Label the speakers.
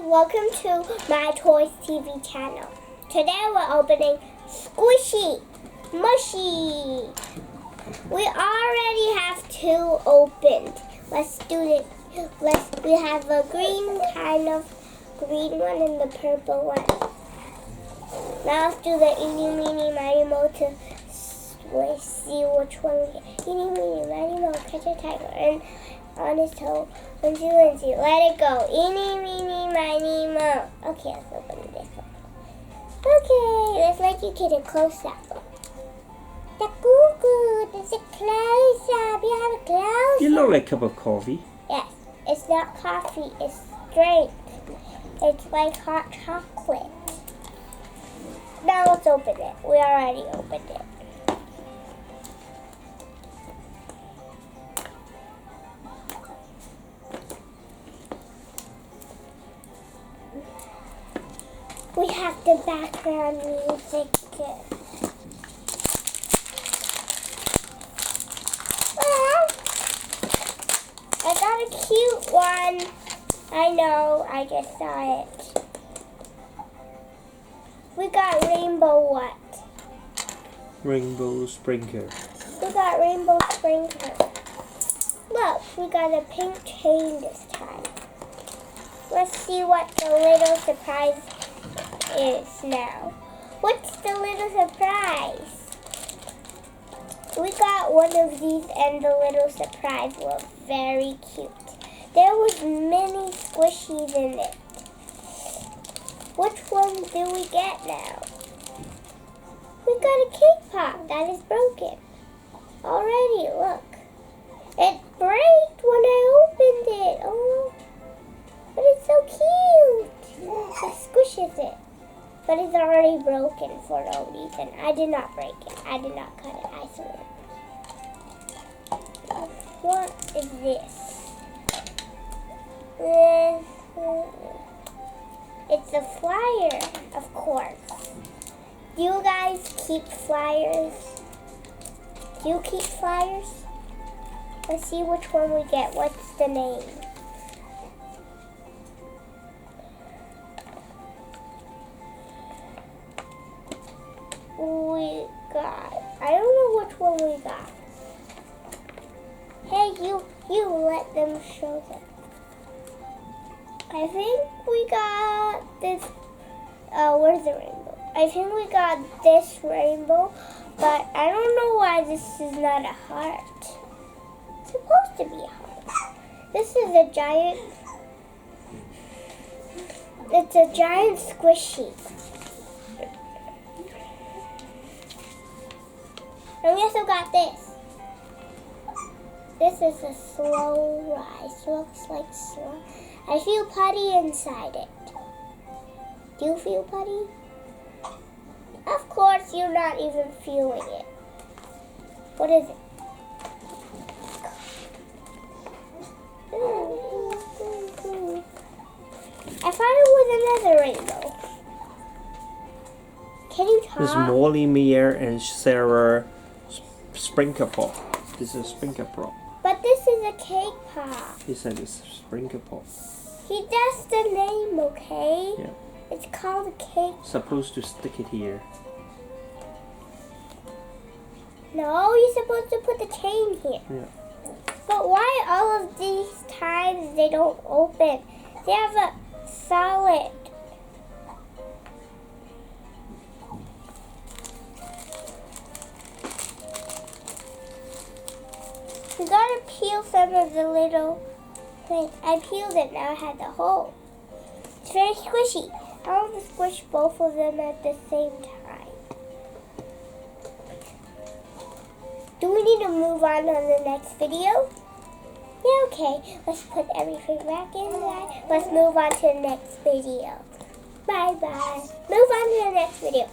Speaker 1: welcome to myToyS TV channel. Today we're opening Squishy, Mushy. We already have two opened. Let's do it. We have a green one and the purple one. Now let's do the eeny, meeny, miny, mo to see which one we get. Eeny, meeny, miny, mo, catch a tiger and on his toe. Lindsay, Lindsay, let it go. Eeny, meeny, miny, mo. Okay, let's open this one. Okay, let's let you get a close-up. The goo-goo, there's a close-up. You have a close-up.
Speaker 2: You look like a cup of coffee.
Speaker 1: Yes, it's not coffee, it's drink. It's like hot chocolate. Now let's open it. We already opened it. We have the background music. Ah, I got a cute one. I know, I just saw it. We got rainbow what?
Speaker 2: Rainbow sprinkler.
Speaker 1: We got rainbow sprinkler. Look, we got a pink chain this time. Let's see what the little surprise is now. What's the little surprise? We got one of these and the little surprise was very cute. There was many squishies in it. Which one do we get now? We got a cake pop that is broken. Already, look. It broke when I opened it. Oh, but it's so cute. It squishes it. But it's already broken for no reason. I did not break it. I did not cut it. I swear. What is this? It's a flyer, of course. Do you guys keep flyers? Do you keep flyers? Let's see which one we get. What's the name? We got, I don't know which one we got. Hey, you let them show them. I think we got this, where's the rainbow? I think we got this rainbow, but I don't know why this is not a heart. It's supposed to be a heart. This is a giant, it's a giant squishy. And we also got this. This is a slow rise. Looks like slow. I feel putty inside it. Do you feel putty? Of course, you're not even feeling it. What is it? I thought it was another rainbow. Can you talk?
Speaker 2: This is Molly, Mia, and Sarah sprinkler pop. This is a sprinkler pop.
Speaker 1: But this is a cake pop.
Speaker 2: He said it's a sprinkler pop.
Speaker 1: He does the name, okay?
Speaker 2: Yeah.
Speaker 1: It's called a cake.
Speaker 2: Supposed to stick it here.
Speaker 1: No, you're supposed to put the chain here.
Speaker 2: Yeah.
Speaker 1: But why all of these times they don't open? They have a solid. We gotta peel some of the little things. I peeled it, now I had the hole. It's very squishy. I want to squish both of them at the same time. Do we need to move on the next video? Yeah, okay. Let's put everything back in there. Let's move on to the next video. Bye-bye. Move on to the next video.